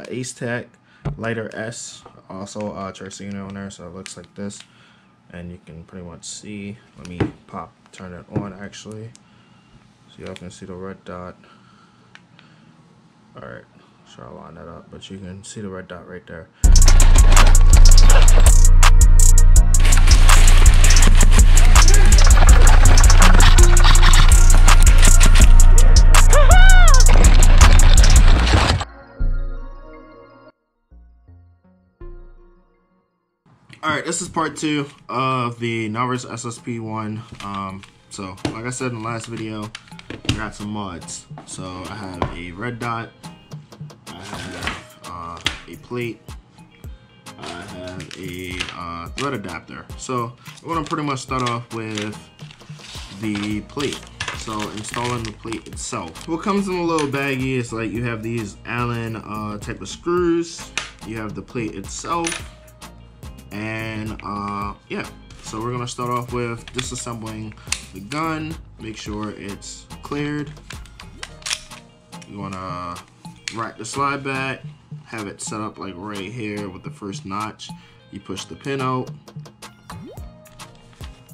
Ace Tech lighter S, also tracing unit on there, so it looks like this, and you can pretty much see. Let me turn it on actually, so y'all can see the red dot. All right, try to line that up, but you can see the red dot right there. Alright, this is part 2 of the Novritsch Ssp1. So, like I said in the last video, I got some mods. So, I have a red dot, I have a plate, I have a thread adapter. So, I'm going to pretty much start off with the plate. So, installing the plate itself. What comes in a little baggie is like you have these Allen type of screws, you have the plate itself. And yeah, so we're gonna start off with disassembling the gun, make sure it's cleared. You wanna rack the slide back, have it set up like right here with the first notch. You push the pin out,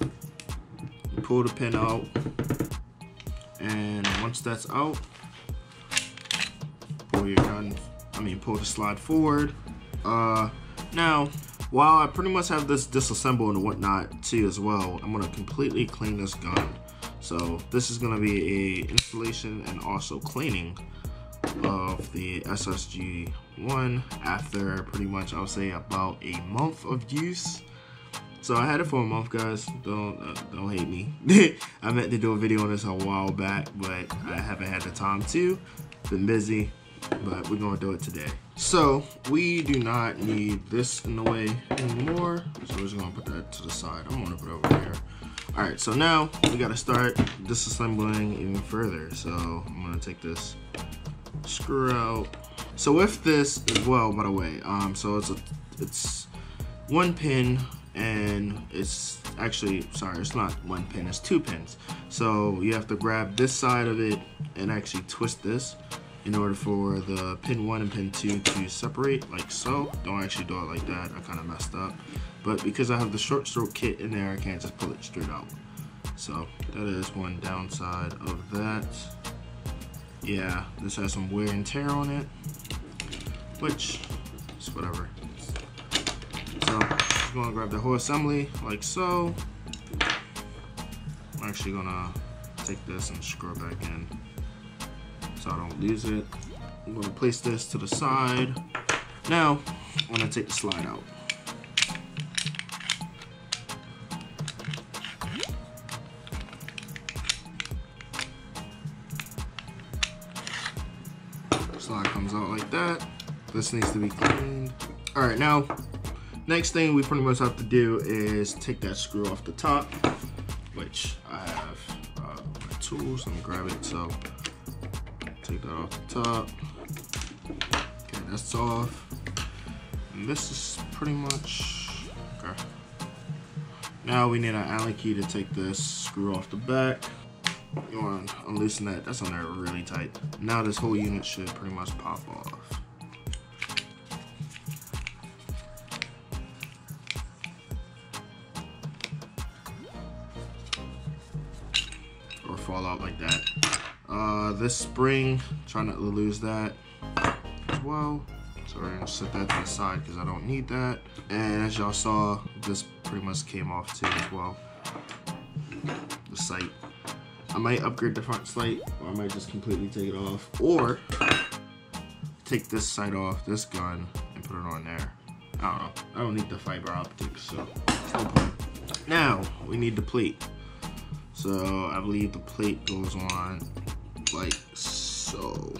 you pull the pin out, and once that's out, pull your gun, pull the slide forward. Now, while I pretty much have this disassembled and whatnot too as well, I'm gonna completely clean this gun. So this is gonna be a installation and also cleaning of the SSG1 after pretty much, I would say, about a month of use. So I had it for a month, guys. Don't hate me. I meant to do a video on this a while back, but I haven't had the time to. Been busy, but we're gonna do it today. So we do not need this in the way anymore, so we're just gonna put that to the side. I'm gonna put it over here. All right, so now we gotta start disassembling even further. So I'm gonna take this screw out. So with this as well, by the way, so it's one pin, and it's actually, sorry, it's not one pin, it's 2 pins. So you have to grab this side of it and actually twist this in order for the pin 1 and pin 2 to separate, like so. Don't actually do it like that, I kind of messed up. But because I have the short stroke kit in there, I can't just pull it straight out. So that is one downside of that. Yeah, this has some wear and tear on it, which is whatever. So I'm gonna grab the whole assembly like so. I'm actually gonna take this and screw it back in so I don't lose it. I'm gonna place this to the side. Now, I'm gonna take the slide out. Slide comes out like that. This needs to be cleaned. All right, now, next thing we pretty much have to do is take that screw off the top, which I have my tools. Let me grab it. So take that off the top. Okay, that's off. And this is pretty much okay. Now we need an Allen key to take this screw off the back. You want to unloosen that. That's on there really tight. Now this whole unit should pretty much pop off. Or fall out like that. This spring, try not to lose that as well. So we're gonna set that to the side because I don't need that. And as y'all saw, this pretty much came off too as well. The sight. I might upgrade the front sight, or I might just completely take it off, or take this sight off, this gun, and put it on there. I don't know. I don't need the fiber optics, so it's no point. Now we need the plate. So I believe the plate goes on like so.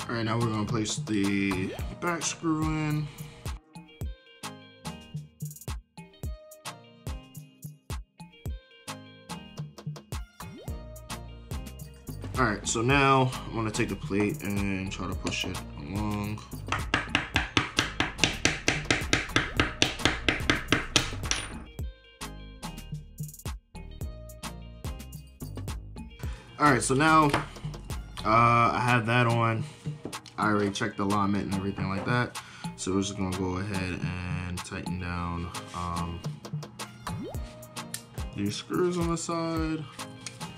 All right, now we're gonna place the back screw in. Alright, so now I'm gonna take the plate and try to push it along. Alright, so now I have that on. I already checked the alignment and everything like that. So we're just gonna go ahead and tighten down these screws on the side.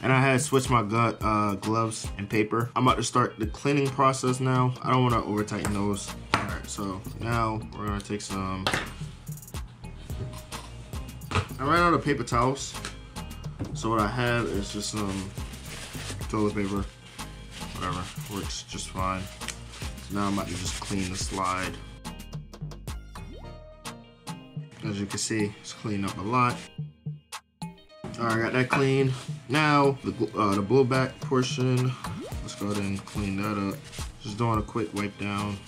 And I had switched my gloves and paper. I'm about to start the cleaning process now. I don't want to over tighten those. All right, so now we're gonna take some. I ran out of paper towels, so what I have is just some toilet paper. Whatever, works just fine. So now I'm about to just clean the slide. As you can see, it's cleaned up a lot. Alright, I got that clean. Now, the blowback portion, let's go ahead and clean that up. Just doing a quick wipe down.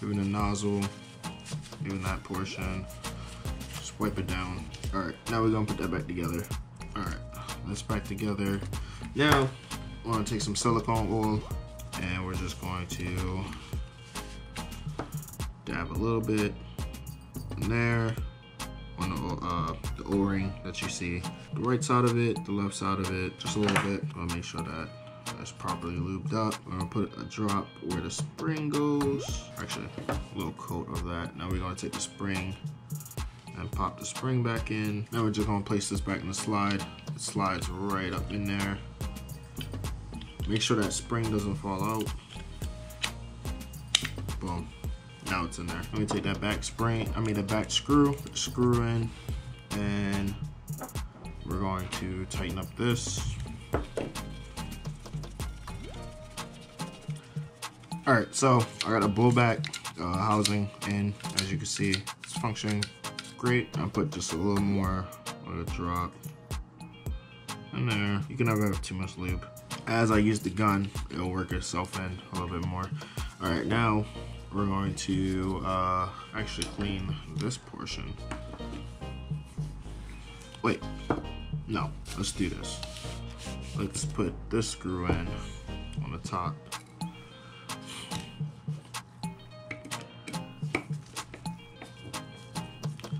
Even the nozzle, even that portion. Just wipe it down. Alright, now we're gonna put that back together. Alright, that's back together. Now, we're gonna take some silicone oil and we're just going to dab a little bit in there. On the O-ring that you see. The right side of it, the left side of it, just a little bit. I'll make sure that that's properly lubed up. I'm gonna put a drop where the spring goes. Actually, a little coat of that. Now we're gonna take the spring and pop the spring back in. Now we're just gonna place this back in the slide. It slides right up in there. Make sure that spring doesn't fall out. Boom. Now it's in there. Let me take that back the back screw, put the screw in, and we're going to tighten up this. All right, so I got a blowback housing in. As you can see, it's functioning great. I put just a little more of a drop in there. You can never have too much lube. As I use the gun, it'll work itself in a little bit more. All right, now we're going to actually clean this portion. Wait, no, let's do this. Let's put this screw in on the top.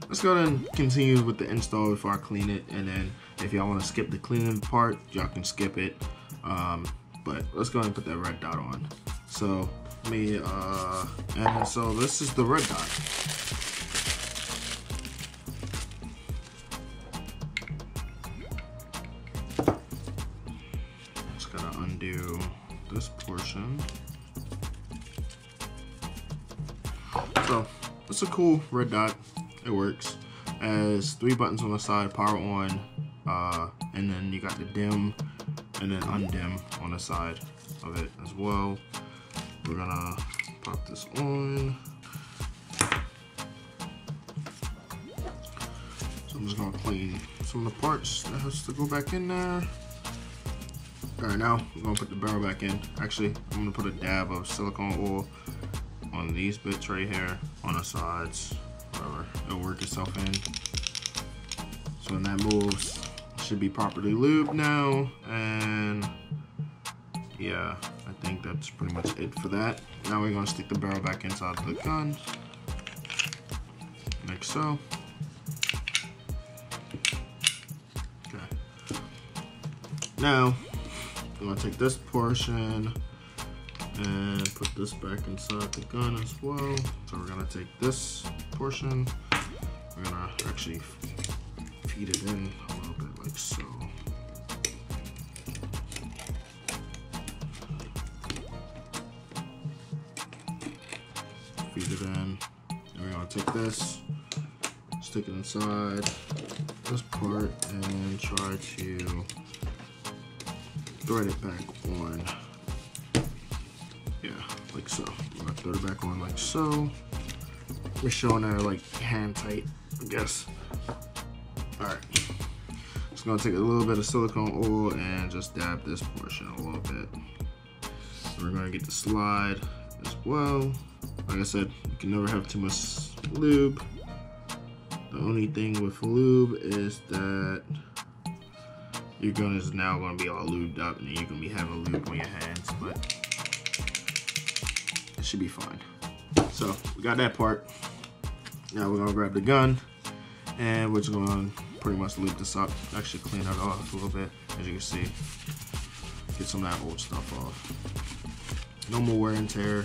Let's go ahead and continue with the install before I clean it, and then if y'all want to skip the cleaning part, y'all can skip it. But let's go ahead and put that red dot on. So and so this is the red dot. Just gotta undo this portion. So it's a cool red dot. It works. Has 3 buttons on the side: power on, and then you got the dim and then undim on the side of it as well. We're gonna pop this on. So I'm just gonna clean some of the parts that has to go back in there. All right, now I'm gonna put the barrel back in. Actually, I'm gonna put a dab of silicone oil on these bits right here, on the sides, whatever. It'll work itself in. So when that moves, it should be properly lubed now. And yeah, I think that's pretty much it for that. Now we're gonna stick the barrel back inside the gun, like so. Okay. Now, I'm gonna take this portion and put this back inside the gun as well. So we're gonna take this portion, we're gonna actually feed it in a little bit like so. Feed it in, and we're gonna take this, stick it inside this part, and try to thread it back on. Yeah, like so. I'm gonna thread it back on like so. We're showing her like hand tight, I guess. Alright. Just gonna take a little bit of silicone oil and just dab this portion a little bit. We're gonna get the slide as well. Like I said, you can never have too much lube. The only thing with lube is that your gun is now going to be all lubed up, and you're going to be having lube on your hands, but it should be fine. So we got that part. Now we're going to grab the gun, and we're just going to pretty much lube this up. Actually clean it off a little bit, as you can see. Get some of that old stuff off. No more wear and tear.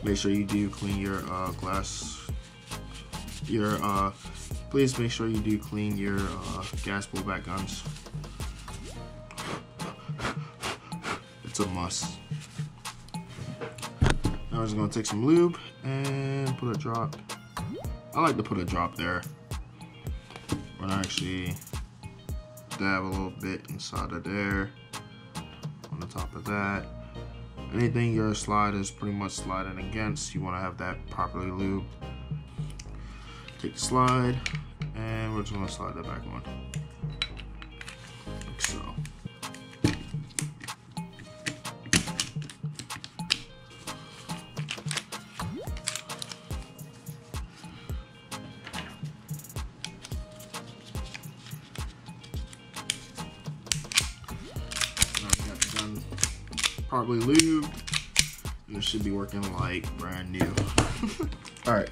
Make sure you do clean your glass. Please make sure you do clean your gas blowback guns. It's a must. Now we're just gonna take some lube and put a drop. I like to put a drop there. We're gonna actually dab a little bit inside of there. On the top of that. Anything your slide is pretty much sliding against, you want to have that properly lubed. Take the slide, and we're just going to slide that back on. Like so. Properly lubed, and it should be working like brand new. Alright,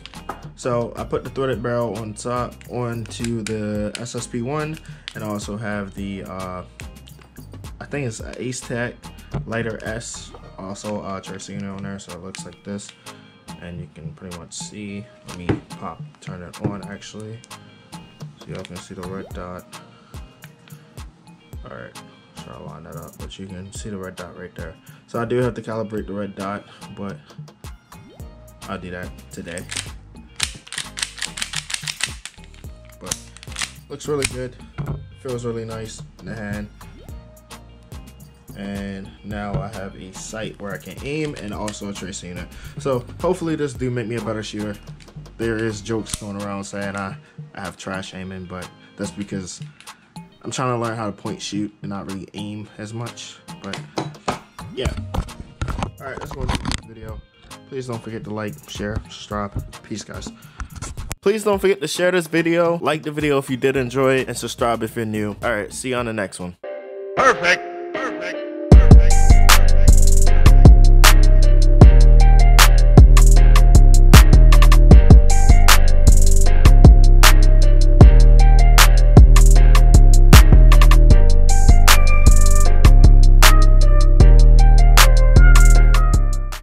so I put the threaded barrel on top onto the Ssp1, and I also have the I think it's Ace Tech Lighter S, also tracing on there, so it looks like this, and you can pretty much see. Let me turn it on actually, so y'all can see the red dot. Alright. I'll line that up, but you can see the red dot right there. So I do have to calibrate the red dot, but I'll do that today. But looks really good, feels really nice in the hand. And now I have a sight where I can aim and also a tracing unit. So hopefully this do make me a better shooter. There is jokes going around saying I have trash aiming, but that's because I'm trying to learn how to point shoot and not really aim as much, but yeah. Alright, that's going to be the video. Please don't forget to like, share, subscribe. Peace, guys. Please don't forget to share this video, like the video if you did enjoy it, and subscribe if you're new. Alright, see you on the next one. Perfect.